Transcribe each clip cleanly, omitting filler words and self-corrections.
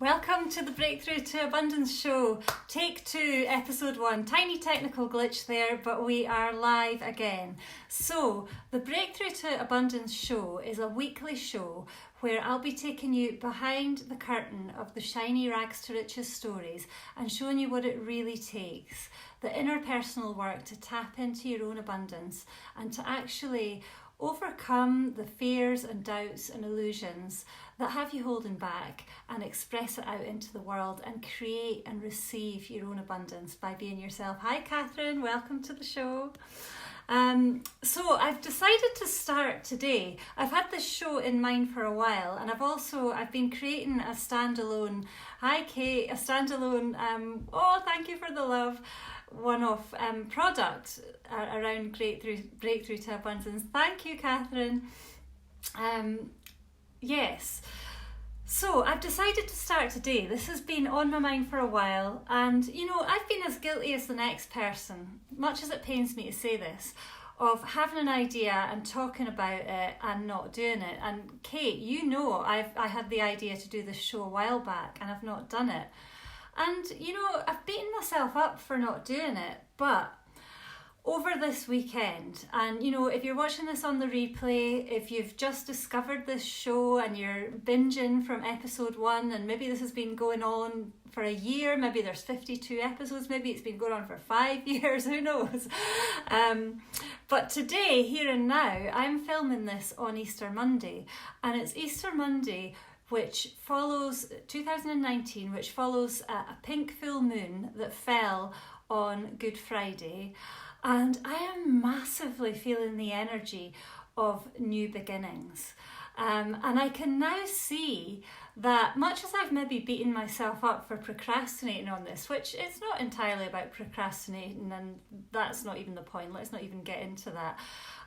Welcome to the Breakthrough to Abundance show. Take 2, episode 1. Tiny technical glitch there, but we are live again. So, the Breakthrough to Abundance show is a weekly show where I'll be taking you behind the curtain of the shiny rags to riches stories and showing you what it really takes, the interpersonal work to tap into your own abundance and to actually overcome the fears and doubts and illusions that have you holding back and express it out into the world and create and receive your own abundance by being yourself. Hi Catherine, welcome to the show. So I've decided to start today. I've had this show in mind for a while, and I've been creating a standalone, hi Kate, a standalone, thank you for the love, one-off product around breakthrough to abundance. Thank you, Catherine. Yes. So I've decided to start today. This has been on my mind for a while, and I've been as guilty as the next person, much as it pains me to say this, of having an idea and talking about it and not doing it. And Kate, I had the idea to do this show a while back and I've not done it. And I've beaten myself up for not doing it, but over this weekend, and if you're watching this on the replay, if you've just discovered this show and you're binging from episode 1, and maybe this has been going on for a year, maybe there's 52 episodes, maybe it's been going on for 5 years, who knows. But today, here and now, I'm filming this on Easter Monday, and it's Easter Monday which follows 2019, which follows a pink full moon that fell on Good Friday. And I am massively feeling the energy of new beginnings. And I can now see that much as I've maybe beaten myself up for procrastinating on this, which it's not entirely about procrastinating, and that's not even the point, let's not even get into that.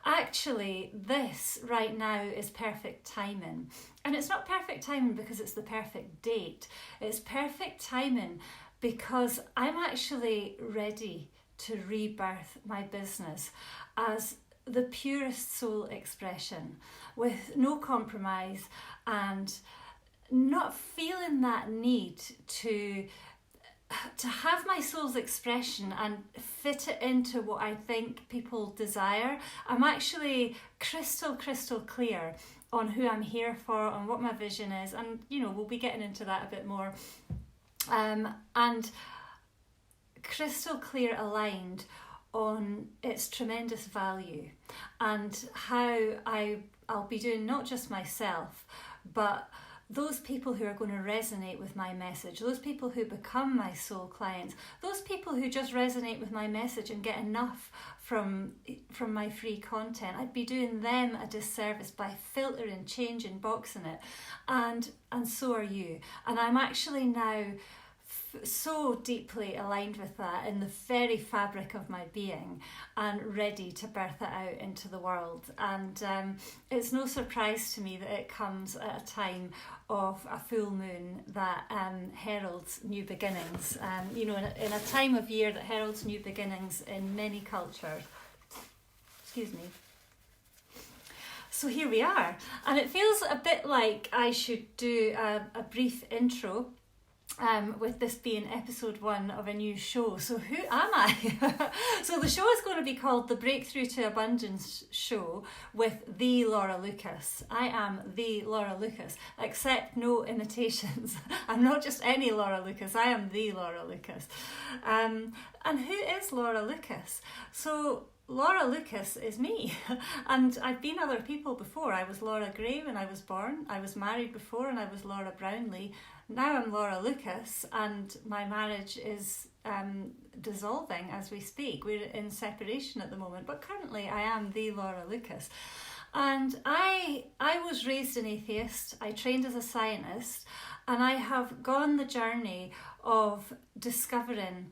Actually, this right now is perfect timing. And it's not perfect timing because it's the perfect date. It's perfect timing because I'm actually ready to rebirth my business as the purest soul expression with no compromise and not feeling that need to have my soul's expression and fit it into what I think people desire. I'm actually crystal clear on who I'm here for, on what my vision is, and we'll be getting into that a bit more. And crystal clear aligned on its tremendous value and how I'll be doing not just myself, but those people who are going to resonate with my message, those people who become my soul clients, those people who just resonate with my message and get enough from my free content. I'd be doing them a disservice by filtering, changing, boxing it, and so are you. And I'm actually now so deeply aligned with that in the very fabric of my being and ready to birth it out into the world. And it's no surprise to me that it comes at a time of a full moon that heralds new beginnings. In a time of year that heralds new beginnings in many cultures. Excuse me. So here we are. And it feels a bit like I should do a brief intro. With this being episode 1 of a new show. So who am I? So the show is going to be called the Breakthrough to Abundance show with the Laura Lucas. I am the Laura Lucas, except no imitations. I'm not just any Laura Lucas, I am the Laura Lucas. And who is Laura Lucas? So Laura Lucas is me, and I've been other people before. I was Laura Gray when I was born. I was married before and I was Laura Brownlee. Now I'm Laura Lucas, and my marriage is dissolving as we speak. We're in separation at the moment, but currently I am the Laura Lucas. And I was raised an atheist. I trained as a scientist, and I have gone the journey of discovering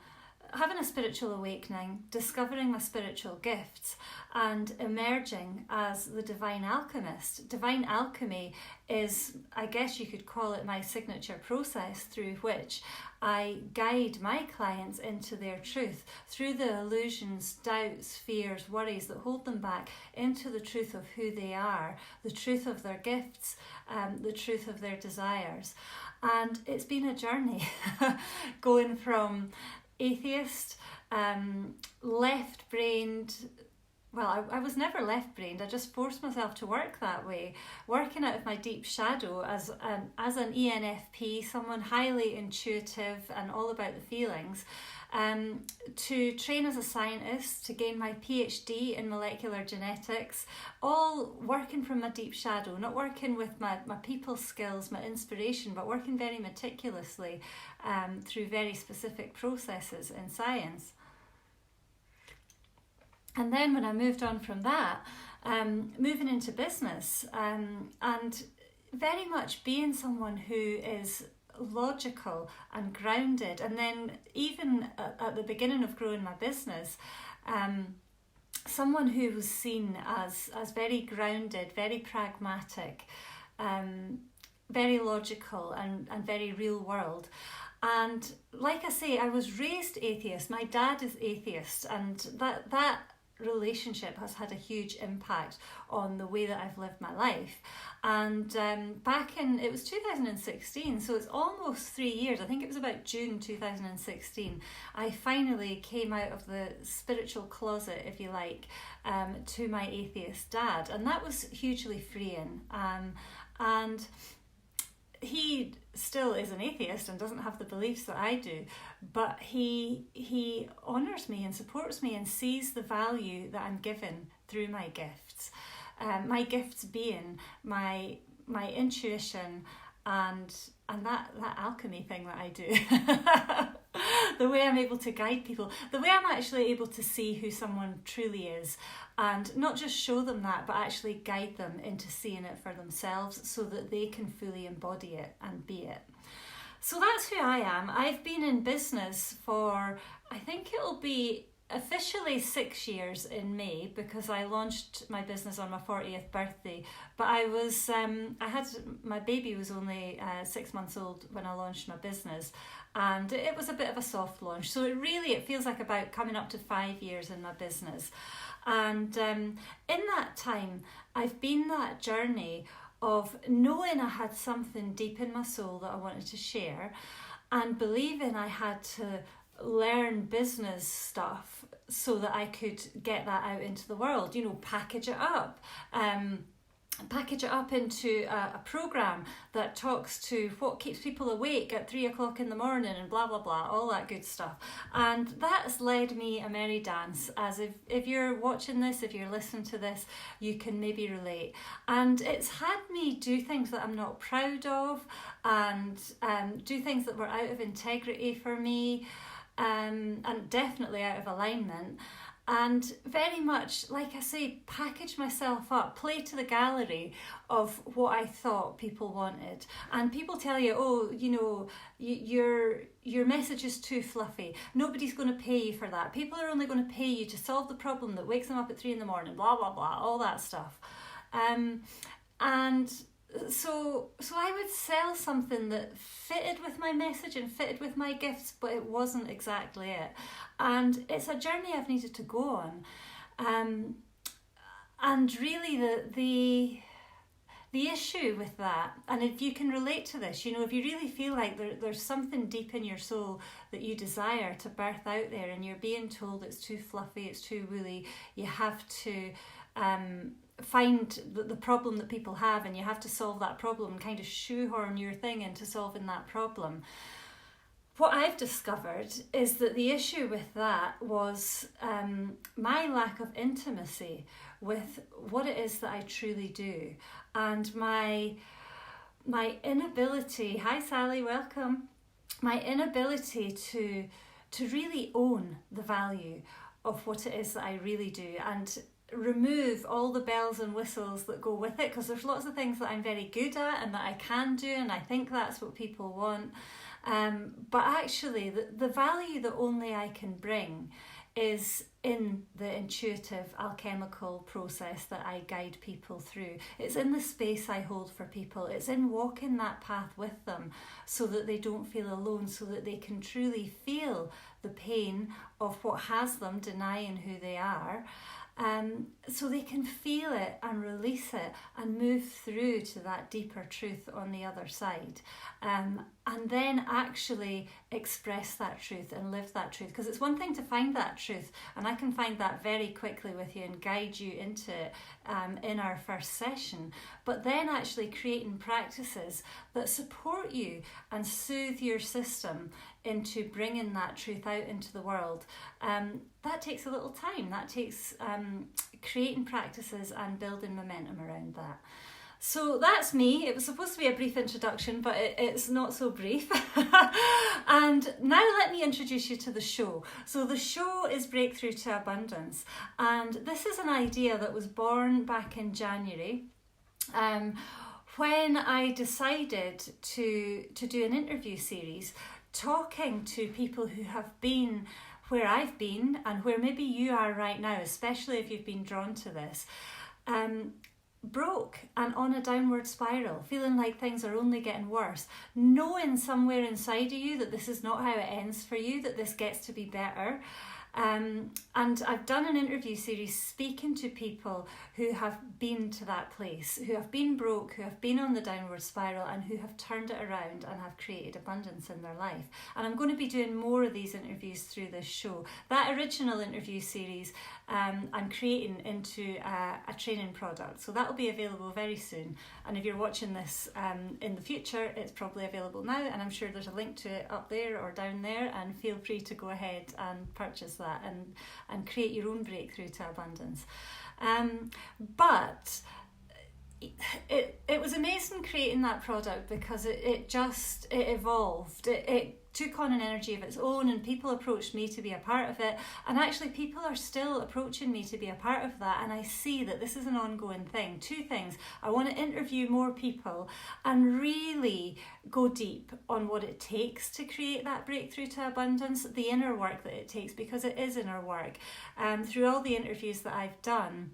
having a spiritual awakening, discovering my spiritual gifts, and emerging as the divine alchemist. Divine alchemy is, I guess you could call it, my signature process through which I guide my clients into their truth, through the illusions, doubts, fears, worries that hold them back, into the truth of who they are, the truth of their gifts, the truth of their desires. And it's been a journey going from atheist, left-brained. Well, I was never left-brained. I just forced myself to work that way, working out of my deep shadow as an ENFP, someone highly intuitive and all about the feelings, to train as a scientist, to gain my PhD in molecular genetics, all working from my deep shadow, not working with my people skills, my inspiration, but working very meticulously through very specific processes in science. And then when I moved on from that, moving into business, and very much being someone who is logical and grounded, and then even at the beginning of growing my business, someone who was seen as very grounded, very pragmatic, very logical and very real world. And like I say, I was raised atheist. My dad is atheist, and that relationship has had a huge impact on the way that I've lived my life. And back in, it was 2016, so it's almost 3 years, I think it was about June 2016, I finally came out of the spiritual closet, if you like, to my atheist dad, and that was hugely freeing. And he still is an atheist and doesn't have the beliefs that I do, but he honours me and supports me and sees the value that I'm given through my gifts. My gifts being my intuition and that alchemy thing that I do. The way I'm able to guide people, the way I'm actually able to see who someone truly is, and not just show them that, but actually guide them into seeing it for themselves so that they can fully embody it and be it. So that's who I am. I've been in business for, I think it'll be officially 6 years in May, because I launched my business on my 40th birthday, but my baby was only 6 months old when I launched my business, and it was a bit of a soft launch, so it feels like about coming up to 5 years in my business. And in that time I've been that journey of knowing I had something deep in my soul that I wanted to share, and believing I had to learn business stuff so that I could get that out into the world, package it up into a program that talks to what keeps people awake at 3 o'clock in the morning and blah blah blah, all that good stuff. And that's led me a merry dance, as if you're watching this, if you're listening to this, you can maybe relate. And it's had me do things that I'm not proud of, and do things that were out of integrity for me, and definitely out of alignment. And very much, like I say, package myself up, play to the gallery of what I thought people wanted. And people tell you, your message is too fluffy. Nobody's going to pay you for that. People are only going to pay you to solve the problem that wakes them up at 3 a.m, blah, blah, blah, all that stuff. And so I would sell something that fitted with my message and fitted with my gifts, but it wasn't exactly it. And it's a journey I've needed to go on. And really the issue with that, and if you can relate to this, if you really feel like there's something deep in your soul that you desire to birth out there, and you're being told it's too fluffy, it's too woolly, you have to find the problem that people have, and you have to solve that problem and kind of shoehorn your thing into solving that problem. What I've discovered is that the issue with that was my lack of intimacy with what it is that I truly do, and my inability, hi Sally, welcome, my inability to really own the value of what it is that I really do. And remove all the bells and whistles that go with it, because there's lots of things that I'm very good at and that I can do, and I think that's what people want. But actually, the value that only I can bring is in the intuitive alchemical process that I guide people through. It's in the space I hold for people. It's in walking that path with them so that they don't feel alone, so that they can truly feel the pain of what has them denying who they are. So they can feel it and release it and move through to that deeper truth on the other side, and then actually express that truth and live that truth. Because it's one thing to find that truth, and I can find that very quickly with you and guide you into it in our first session, but then actually creating practices that support you and soothe your system into bringing that truth out into the world. That takes a little time. That takes creating practices and building momentum around that. So that's me. It was supposed to be a brief introduction, but it's not so brief. And now let me introduce you to the show. So the show is Breakthrough to Abundance. And this is an idea that was born back in January, when I decided to do an interview series talking to people who have been where I've been and where maybe you are right now, especially if you've been drawn to this, broke and on a downward spiral, feeling like things are only getting worse, knowing somewhere inside of you that this is not how it ends for you, that this gets to be better. And I've done an interview series speaking to people who have been to that place, who have been broke, who have been on the downward spiral, and who have turned it around and have created abundance in their life. And I'm going to be doing more of these interviews through this show. That original interview series I'm creating into a training product, so that will be available very soon. And if you're watching this in the future, it's probably available now, and I'm sure there's a link to it up there or down there, and feel free to go ahead and purchase that and create your own breakthrough to abundance. But it was amazing creating that product, because it evolved. It took on an energy of its own, and people approached me to be a part of it, and actually people are still approaching me to be a part of that, and I see that this is an ongoing thing. Two things: I want to interview more people and really go deep on what it takes to create that breakthrough to abundance, the inner work that it takes, because it is inner work. Through all the interviews that I've done,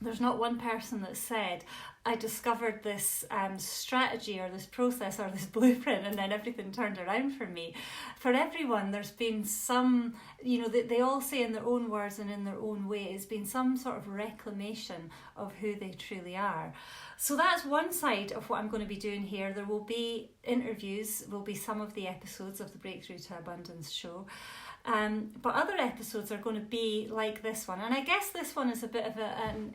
there's not one person that said, I discovered this strategy or this process or this blueprint and then everything turned around for me. For everyone, there's been some, they all say in their own words and in their own ways, been some sort of reclamation of who they truly are. So that's one side of what I'm going to be doing here. There will be interviews, will be some of the episodes of the Breakthrough to Abundance show. But other episodes are going to be like this one, and I guess this one is a bit of an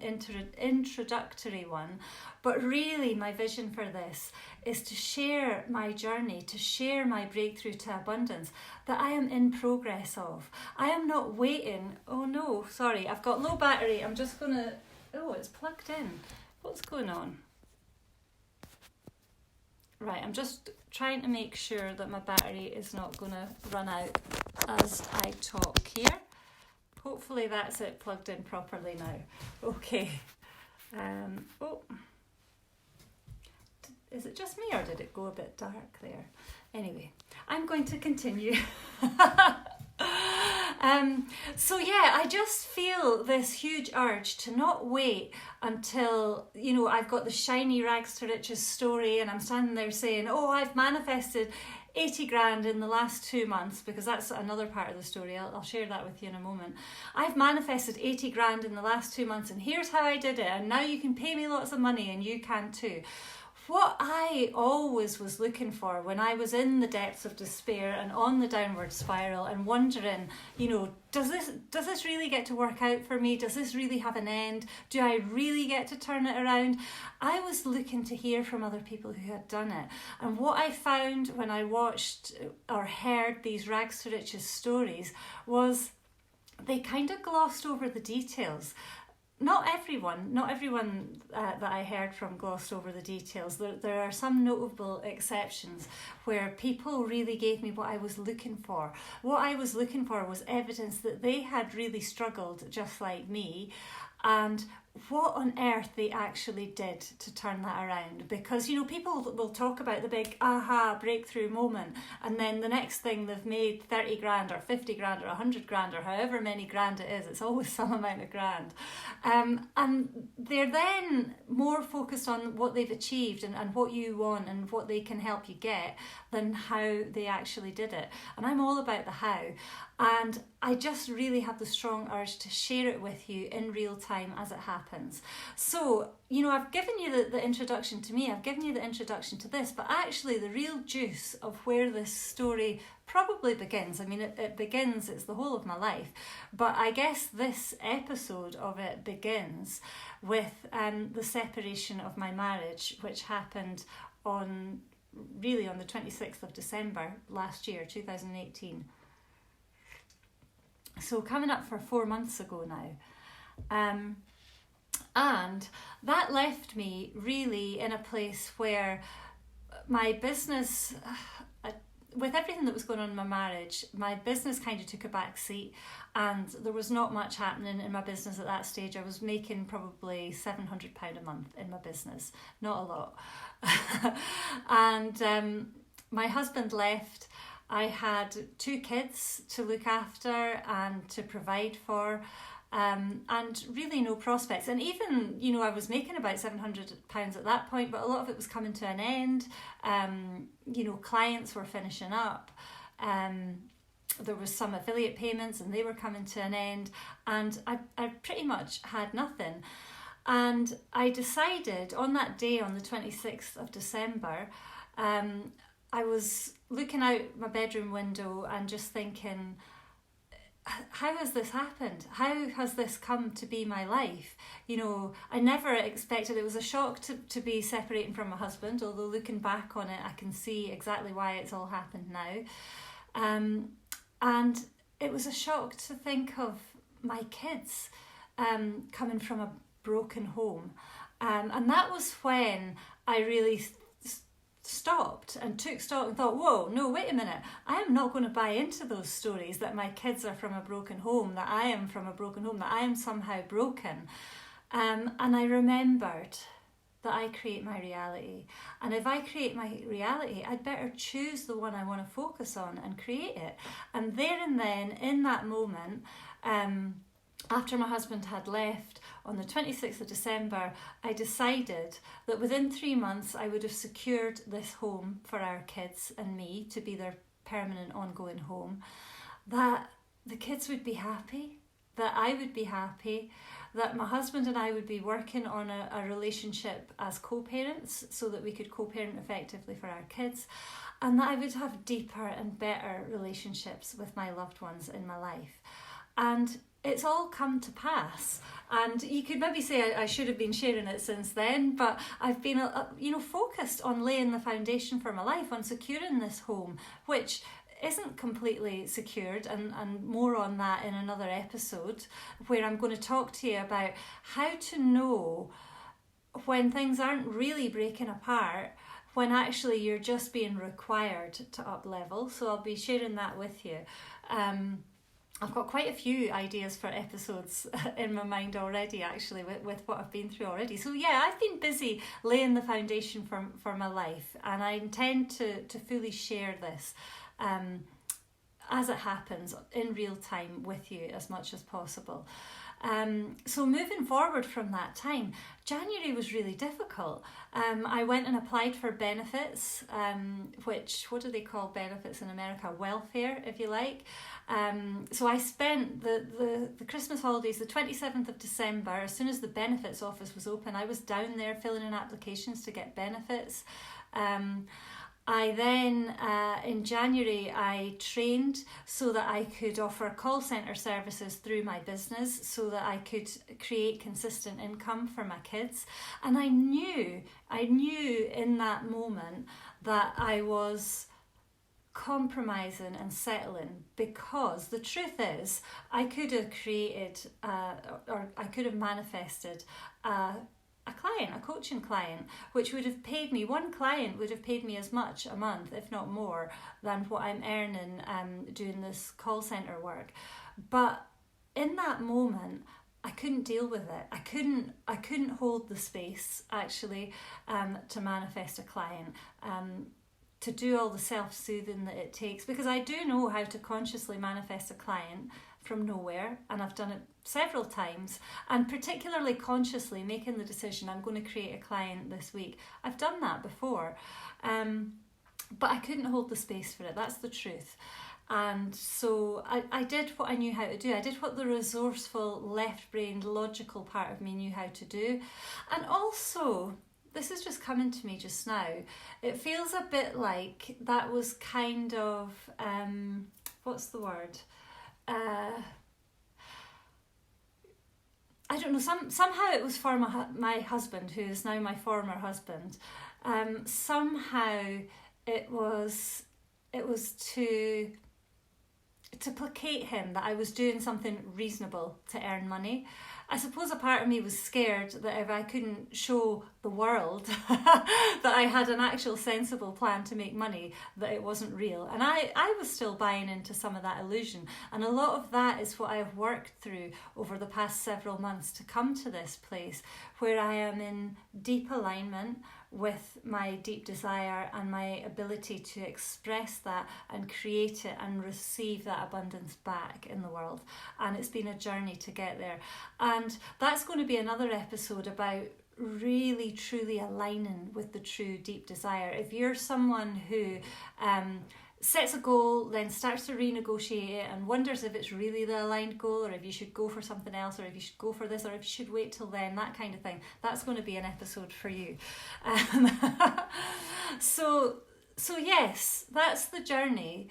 introductory one, but really my vision for this is to share my journey, to share my breakthrough to abundance that I am in progress of. I am not waiting. Oh no, sorry, I've got low battery. I'm just going to, it's plugged in. What's going on? Right, I'm just trying to make sure that my battery is not going to run out as I talk here. Hopefully that's it plugged in properly now. Okay. Is it just me, or did it go a bit dark there? Anyway, I'm going to continue. So yeah, I just feel this huge urge to not wait until, I've got the shiny rags to riches story and I'm standing there saying, I've manifested 80 grand in the last 2 months, because that's another part of the story. I'll share that with you in a moment. I've manifested 80 grand in the last 2 months, and here's how I did it, and now you can pay me lots of money and you can too. What I always was looking for when I was in the depths of despair and on the downward spiral and wondering, does this really get to work out for me? Does this really have an end? Do I really get to turn it around? I was looking to hear from other people who had done it. And what I found when I watched or heard these rags to riches stories was they kind of glossed over the details. Not everyone that I heard from glossed over the details. There are some notable exceptions where people really gave me what I was looking for. What I was looking for was evidence that they had really struggled just like me, and what on earth they actually did to turn that around. Because, you know, people will talk about the big aha breakthrough moment, and then the next thing they've made 30 grand or 50 grand or 100 grand or however many grand it is, it's always some amount of grand. And they're then more focused on what they've achieved and what you want and what they can help you get than how they actually did it. And I'm all about the how. And I just really have the strong urge to share it with you in real time as it happens. So, you know, I've given you the introduction to me, I've given you the introduction to this, but actually the real juice of where this story probably begins. I mean, it begins, it's the whole of my life, but I guess this episode of it begins with the separation of my marriage, which happened on the 26th of December last year, 2018. So coming up for 4 months ago now. And that left me really in a place where my business, with everything that was going on in my marriage, my business kind of took a back seat, and there was not much happening in my business at that stage. I was making probably £700 a month in my business, not a lot. And my husband left. I had 2 kids to look after and to provide for, and really no prospects. And even, you know, I was making about £700 at that point, but a lot of it was coming to an end. You know, clients were finishing up. There was some affiliate payments and they were coming to an end, and I pretty much had nothing. And I decided on that day, on the 26th of December, I was looking out my bedroom window and just thinking, how has this happened? How has this come to be my life? You know, I never expected, it was a shock to be separating from my husband, although looking back on it, I can see exactly why it's all happened now. And it was a shock to think of my kids coming from a broken home. And that was when I really stopped and took stock and thought, whoa, no, wait a minute, I am not going to buy into those stories that my kids are from a broken home, that I am from a broken home, that I am somehow broken. And I remembered that I create my reality, and if I create my reality, I'd better choose the one I want to focus on and create it. And there and then, in that moment, after my husband had left on the 26th of December, I decided that within 3 months I would have secured this home for our kids and me to be their permanent ongoing home, that the kids would be happy, that I would be happy, that my husband and I would be working on a relationship as co-parents so that we could co-parent effectively for our kids, and that I would have deeper and better relationships with my loved ones in my life. And it's all come to pass, and you could maybe say I should have been sharing it since then, but I've been focused on laying the foundation for my life, on securing this home, which isn't completely secured, and more on that in another episode, where I'm going to talk to you about how to know when things aren't really breaking apart, when actually you're just being required to up level. So I'll be sharing that with you. I've got quite a few ideas for episodes in my mind already, actually, with what I've been through already. So yeah, I've been busy laying the foundation for my life, and I intend to fully share this as it happens in real time with you as much as possible. So moving forward from that time, January was really difficult. I went and applied for benefits, which, what do they call benefits in America? Welfare, if you like. So I spent the Christmas holidays, the 27th of December, as soon as the benefits office was open, I was down there filling in applications to get benefits. I then, in January, I trained so that I could offer call centre services through my business so that I could create consistent income for my kids. And I knew in that moment that I was compromising and settling, because the truth is I could have created or I could have manifested a client, a coaching client, which would have paid me, one client would have paid me as much a month, if not more, than what I'm earning doing this call centre work. But in that moment, I couldn't deal with it. I couldn't hold the space actually to manifest a client, to do all the self-soothing that it takes, because I do know how to consciously manifest a client from nowhere, and I've done it several times, and particularly consciously making the decision I'm going to create a client this week. I've done that before, but I couldn't hold the space for it. That's the truth. And so I did what I knew how to do. I did what the resourceful, left-brained, logical part of me knew how to do. And also, this is just coming to me just now, it feels a bit like that was kind of, what's the word? I don't know, somehow it was for my husband, who is now my former husband. Somehow it was to placate him that I was doing something reasonable to earn money. I suppose a part of me was scared that if I couldn't show the world that I had an actual sensible plan to make money, that it wasn't real. And I was still buying into some of that illusion. And a lot of that is what I have worked through over the past several months to come to this place where I am in deep alignment with my deep desire and my ability to express that and create it and receive that abundance back in the world. And it's been a journey to get there. And that's going to be another episode about really truly aligning with the true deep desire. If you're someone who sets a goal, then starts to renegotiate it and wonders if it's really the aligned goal, or if you should go for something else, or if you should go for this, or if you should wait till then, that kind of thing, that's going to be an episode for you. So yes, that's the journey.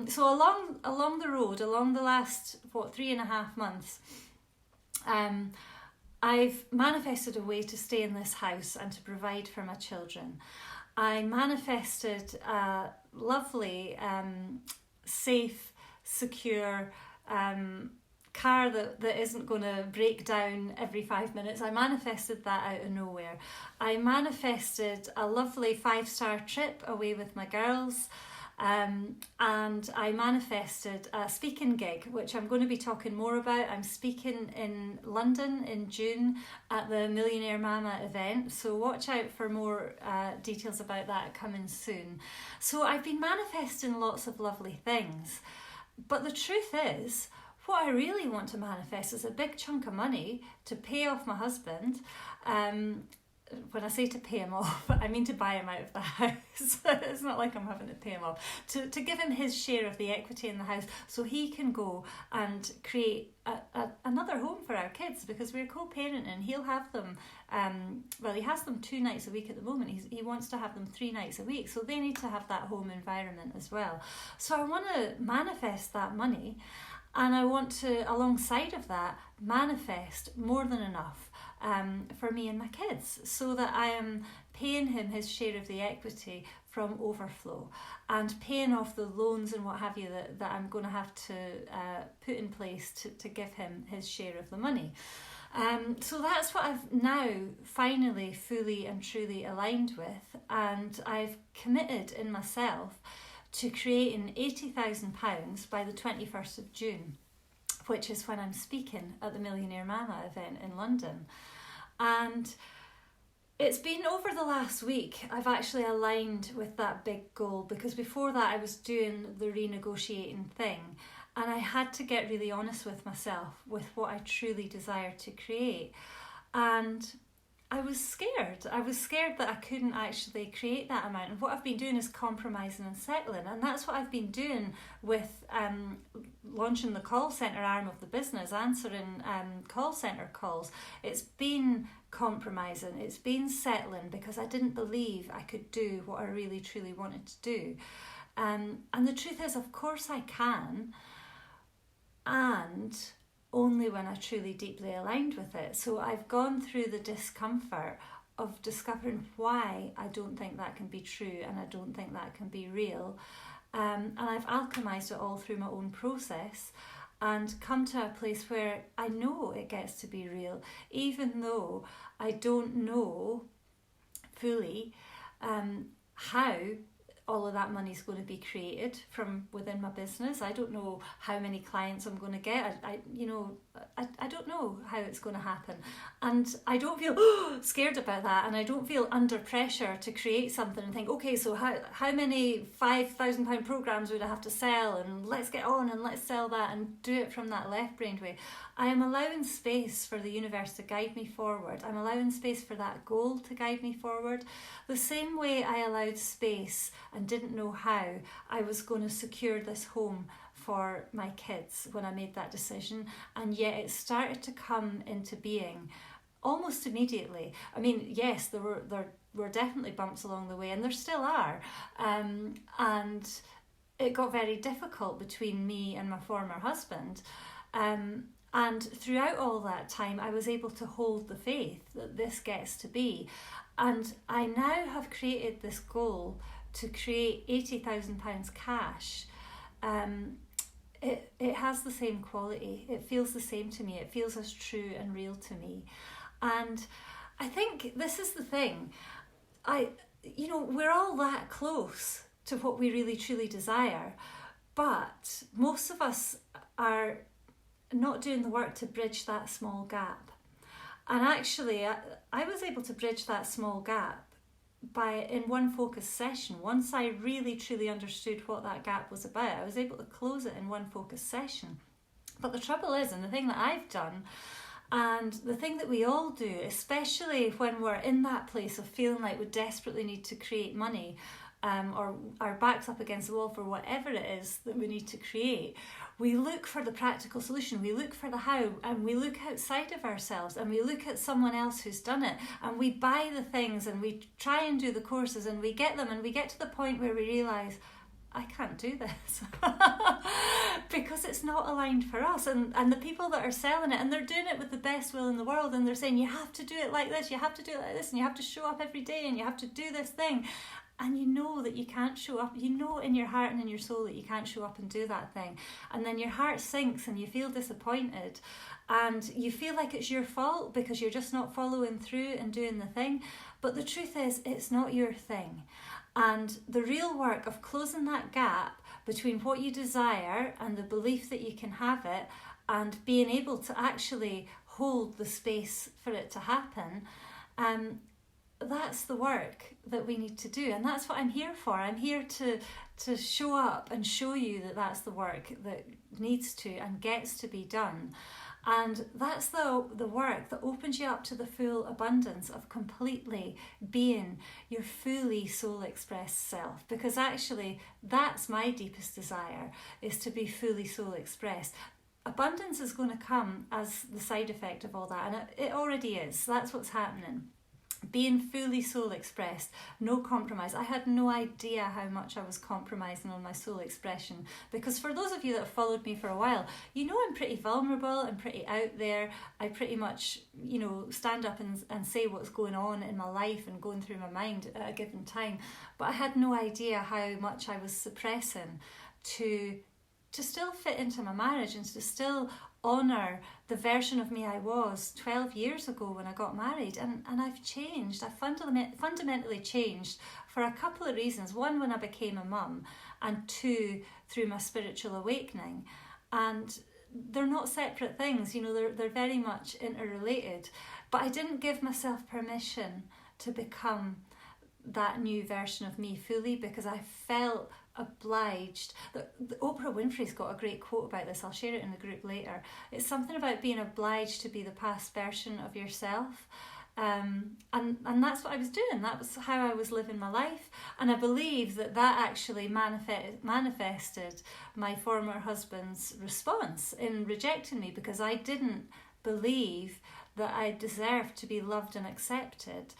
So along the road, along the last 3.5 months, I've manifested a way to stay in this house and to provide for my children. I manifested a lovely, safe, secure car that isn't going to break down every 5 minutes. I manifested that out of nowhere. I manifested a lovely 5-star trip away with my girls. And I manifested a speaking gig, which I'm going to be talking more about. I'm speaking in London in June at the Millionaire Mama event, so watch out for more details about that coming soon. So I've been manifesting lots of lovely things, but the truth is, what I really want to manifest is a big chunk of money to pay off my husband. When I say to pay him off, I mean to buy him out of the house. It's not like I'm having to pay him off. To give him his share of the equity in the house so he can go and create another home for our kids, because we're co-parenting. He'll have them, he has them 2 nights a week at the moment. He wants to have them 3 nights a week. So they need to have that home environment as well. So I want to manifest that money, and I want to, alongside of that, manifest more than enough for me and my kids, so that I am paying him his share of the equity from overflow and paying off the loans and what have you that I'm going to have to put in place to give him his share of the money. So that's what I've now finally fully and truly aligned with, and I've committed in myself to creating £80,000 by the 21st of June, which is when I'm speaking at the Millionaire Mama event in London. And it's been over the last week I've actually aligned with that big goal, because before that I was doing the renegotiating thing, and I had to get really honest with myself with what I truly desired to create. And I was scared. I was scared that I couldn't actually create that amount. And what I've been doing is compromising and settling. And that's what I've been doing with launching the call centre arm of the business, answering call centre calls. It's been compromising. It's been settling, because I didn't believe I could do what I really, truly wanted to do. And the truth is, of course I can. And only when I truly deeply aligned with it. So I've gone through the discomfort of discovering why I don't think that can be true, and I don't think that can be real. And I've alchemized it all through my own process and come to a place where I know it gets to be real, even though I don't know fully how all of that money's going to be created from within my business. I don't know how many clients I'm going to get. I don't know how it's going to happen. And I don't feel scared about that. And I don't feel under pressure to create something and think, okay, so how many £5,000 programs would I have to sell? And let's get on and let's sell that and do it from that left-brained way. I am allowing space for the universe to guide me forward. I'm allowing space for that goal to guide me forward. The same way I allowed space and didn't know how I was going to secure this home for my kids when I made that decision, and yet it started to come into being almost immediately. I mean, yes, there were definitely bumps along the way, and there still are, and it got very difficult between me and my former husband. And throughout all that time, I was able to hold the faith that this gets to be. And I now have created this goal to create £80,000 cash. It has the same quality. It feels the same to me. It feels as true and real to me. And I think this is the thing. We're all that close to what we really truly desire, but most of us are not doing the work to bridge that small gap. And actually, I was able to bridge that small gap in one focus session. Once I really truly understood what that gap was about, I was able to close it in one focus session. But the trouble is, and the thing that I've done, and the thing that we all do, especially when we're in that place of feeling like we desperately need to create money, or our backs up against the wall for whatever it is that we need to create, we look for the practical solution, we look for the how, and we look outside of ourselves, and we look at someone else who's done it, and we buy the things, and we try and do the courses, and we get them, and we get to the point where we realise, I can't do this because it's not aligned for us. And the people that are selling it, and they're doing it with the best will in the world, and they're saying, you have to do it like this, you have to do it like this, and you have to show up every day, and you have to do this thing. And you know that you can't show up. You know in your heart and in your soul that you can't show up and do that thing. And then your heart sinks and you feel disappointed. And you feel like it's your fault because you're just not following through and doing the thing. But the truth is, it's not your thing. And the real work of closing that gap between what you desire and the belief that you can have it, and being able to actually hold the space for it to happen, that's the work that we need to do. And that's what I'm here for. I'm here to show up and show you that that's the work that needs to and gets to be done. And that's the work that opens you up to the full abundance of completely being your fully soul expressed self. Because actually, that's my deepest desire, is to be fully soul expressed. Abundance is going to come as the side effect of all that. And it already is. That's what's happening. Being fully soul expressed, no compromise. I had no idea how much I was compromising on my soul expression, because for those of you that have followed me for a while, you know I'm pretty vulnerable and pretty out there. I pretty much, stand up and say what's going on in my life and going through my mind at a given time. But I had no idea how much I was suppressing to still fit into my marriage and to still honour the version of me I was 12 years ago when I got married. And I've changed. I've fundamentally changed for a couple of reasons. One, when I became a mum, and two, through my spiritual awakening. And they're not separate things, they're very much interrelated. But I didn't give myself permission to become that new version of me fully, because I felt obliged. Oprah Winfrey's got a great quote about this. I'll share it in the group later. It's something about being obliged to be the past version of yourself. And that's what I was doing. That was how I was living my life. And I believe that actually manifested my former husband's response in rejecting me, because I didn't believe that I deserved to be loved and accepted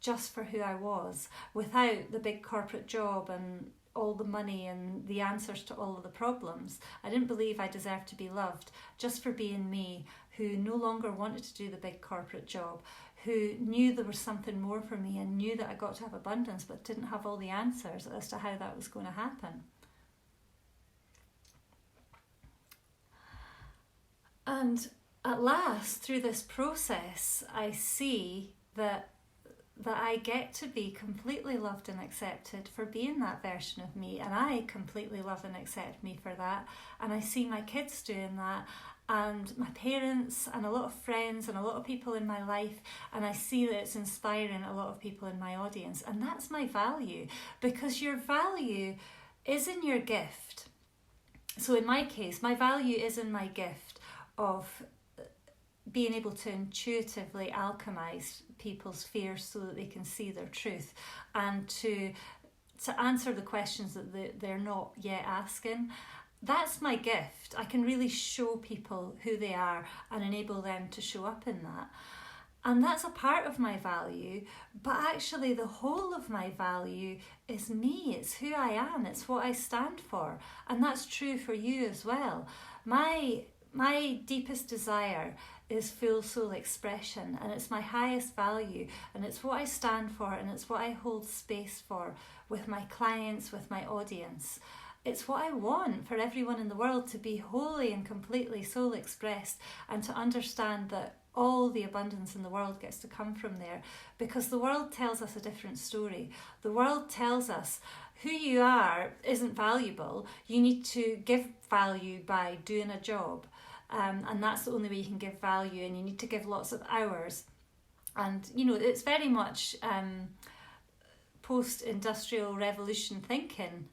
just for who I was, without the big corporate job and all the money and the answers to all of the problems. I didn't believe I deserved to be loved just for being me, who no longer wanted to do the big corporate job, who knew there was something more for me and knew that I got to have abundance, but didn't have all the answers as to how that was going to happen. And at last, through this process, I see that that I get to be completely loved and accepted for being that version of me, and I completely love and accept me for that, and I see my kids doing that, and my parents and a lot of friends and a lot of people in my life, and I see that it's inspiring a lot of people in my audience, and that's my value, because your value is in your gift. So in my case, my value is in my gift of being able to intuitively alchemize people's fears so that they can see their truth, and to answer the questions that they're not yet asking. That's my gift. I can really show people who they are and enable them to show up in that. And that's a part of my value, but actually the whole of my value is me. It's who I am. It's what I stand for. And that's true for you as well. My deepest desire is full soul expression, and it's my highest value, and it's what I stand for, and it's what I hold space for with my clients, with my audience. It's what I want for everyone in the world to be wholly and completely soul expressed, and to understand that all the abundance in the world gets to come from there, because the world tells us a different story. The world tells us who you are isn't valuable. You need to give value by doing a job. And that's the only way you can give value, and you need to give lots of hours. And, you know, it's very much post-industrial revolution thinking,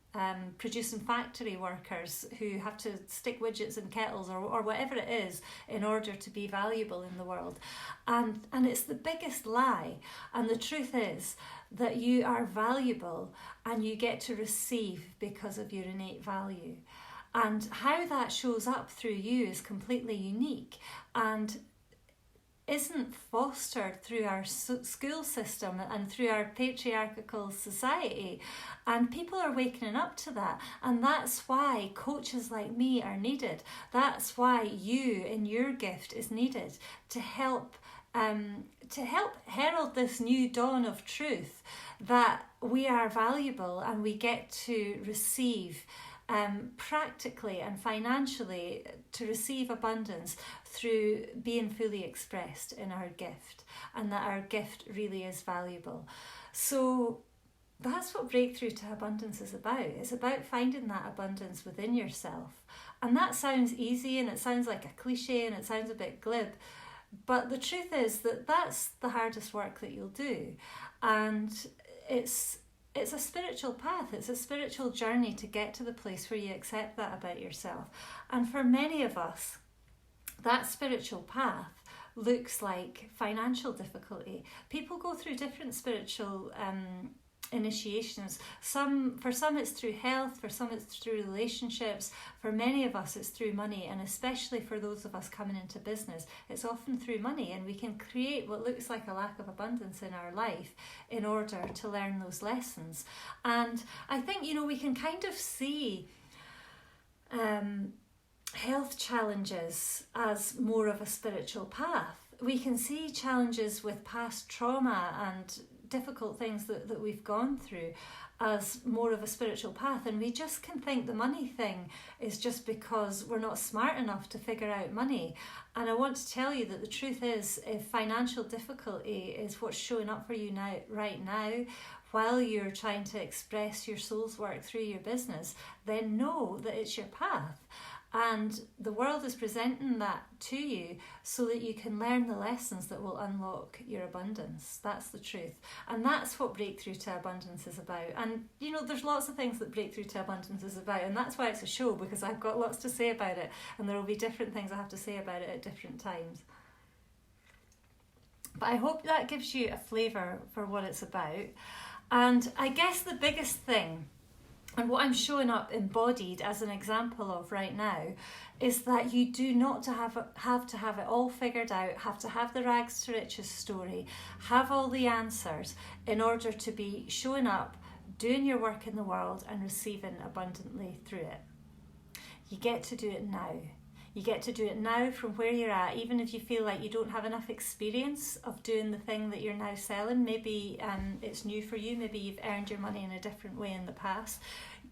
producing factory workers who have to stick widgets in kettles or whatever it is in order to be valuable in the world. And it's the biggest lie. And the truth is that you are valuable and you get to receive because of your innate value. And how that shows up through you is completely unique and isn't fostered through our school system and through our patriarchal society. And people are waking up to that. And that's why coaches like me are needed. That's why you in your gift is needed to help herald this new dawn of truth, that we are valuable and we get to receive practically and financially, to receive abundance through being fully expressed in our gift, and that our gift really is valuable. So that's what Breakthrough to Abundance is about. It's about finding that abundance within yourself. And that sounds easy, and it sounds like a cliche, and it sounds a bit glib, but the truth is that that's the hardest work that you'll do. And it's a spiritual path. It's a spiritual journey to get to the place where you accept that about yourself. And for many of us, that spiritual path looks like financial difficulty. People go through different spiritual initiations. For some it's through health, for some it's through relationships, for many of us it's through money, and especially for those of us coming into business, it's often through money, and we can create what looks like a lack of abundance in our life in order to learn those lessons. And I think, you know, we can kind of see health challenges as more of a spiritual path. We can see challenges with past trauma and difficult things that we've gone through as more of a spiritual path, and we just can think the money thing is just because we're not smart enough to figure out money. And I want to tell you that the truth is, if financial difficulty is what's showing up for you right now while you're trying to express your soul's work through your business, then know that it's your path. And the world is presenting that to you so that you can learn the lessons that will unlock your abundance. That's the truth. And that's what Breakthrough to Abundance is about. And, you know, there's lots of things that Breakthrough to Abundance is about. And that's why it's a show, because I've got lots to say about it. And there will be different things I have to say about it at different times. But I hope that gives you a flavour for what it's about. And I guess the biggest thing, and what I'm showing up embodied as an example of right now, is that you do not have to have it all figured out, have to have the rags to riches story, have all the answers in order to be showing up, doing your work in the world and receiving abundantly through it. You get to do it now. You get to do it now from where you're at, even if you feel like you don't have enough experience of doing the thing that you're now selling. Maybe it's new for you, maybe you've earned your money in a different way in the past.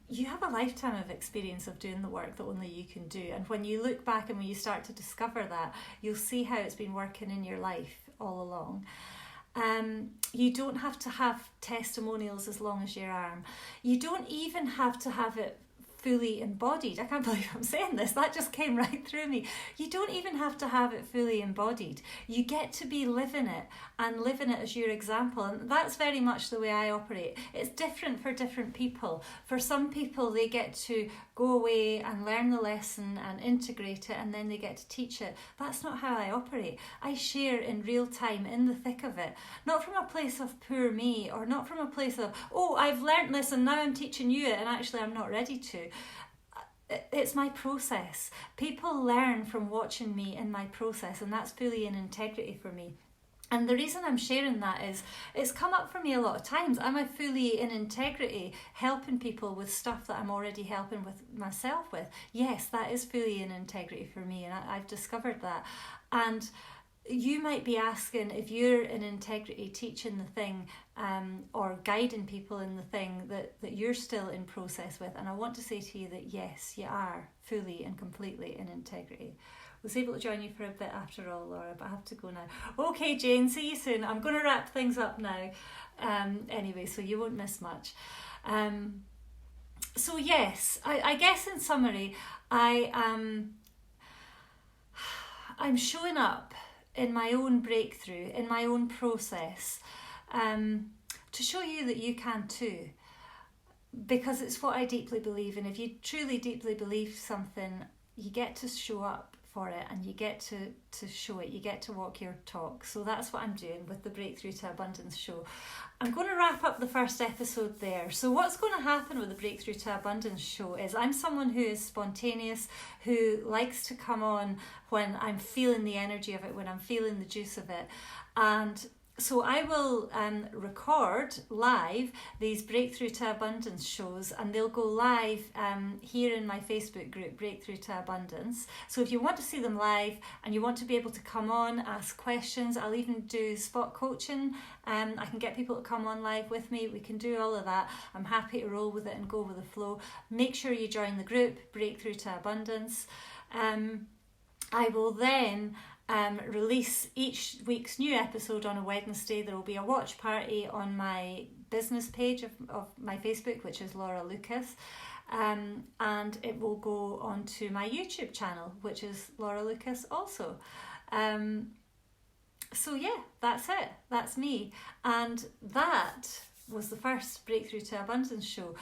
You have a lifetime of experience of doing the work that only you can do. And when you look back and when you start to discover that, you'll see how it's been working in your life all along. You don't have to have testimonials as long as your arm. You don't even have to have it fully embodied. I can't believe I'm saying this. That just came right through me. You don't even have to have it fully embodied. You get to be living it and living it as your example. And that's very much the way I operate. It's different for different people. For some people, they get to go away and learn the lesson and integrate it, and then they get to teach it. That's not how I operate. I share in real time, in the thick of it. Not from a place of poor me, or not from a place of, oh, I've learnt this and now I'm teaching you it and actually I'm not ready to. It's my process. People learn from watching me in my process, and that's fully in integrity for me. And the reason I'm sharing that is it's come up for me a lot of times. Am I fully in integrity, helping people with stuff that I'm already helping with myself with? Yes, that is fully in integrity for me, and I've discovered that. And you might be asking if you're in integrity teaching the thing or guiding people in the thing that you're still in process with. And I want to say to you that yes, you are fully and completely in integrity. I was able to join you for a bit after all, Laura, but I have to go now. Okay, Jane, see you soon. I'm going to wrap things up now. Anyway, so you won't miss much. So yes, I guess in summary, I'm showing up in my own breakthrough, in my own process, to show you that you can too. Because it's what I deeply believe in. If you truly deeply believe something, you get to show up for it, and you get to show it, you get to walk your talk. So that's what I'm doing with the Breakthrough to Abundance show. I'm going to wrap up the first episode there. So what's going to happen with the Breakthrough to Abundance show is I'm someone who is spontaneous, who likes to come on when I'm feeling the energy of it, when I'm feeling the juice of it. And so I will record live these Breakthrough to Abundance shows, and they'll go live here in my Facebook group, Breakthrough to Abundance. So if you want to see them live and you want to be able to come on, ask questions, I'll even do spot coaching. I can get people to come on live with me. We can do all of that. I'm happy to roll with it and go with the flow. Make sure you join the group, Breakthrough to Abundance. I will then release each week's new episode on a Wednesday. There will be a watch party on my business page of my Facebook, which is Laura Lucas, and it will go onto my YouTube channel, which is Laura Lucas also. So yeah, that's it. That's me. And that was the first Breakthrough to Abundance show.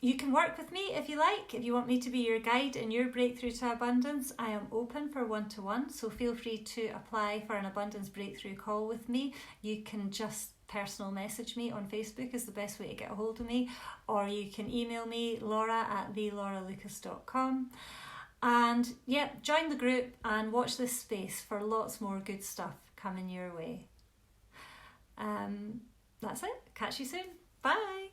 You can work with me if you like. If you want me to be your guide in your breakthrough to abundance, I am open for one-to-one. So feel free to apply for an abundance breakthrough call with me. You can just personal message me on Facebook is the best way to get a hold of me. Or you can email me, laura@thelauralucas.com. And yeah, join the group and watch this space for lots more good stuff coming your way. That's it. Catch you soon. Bye.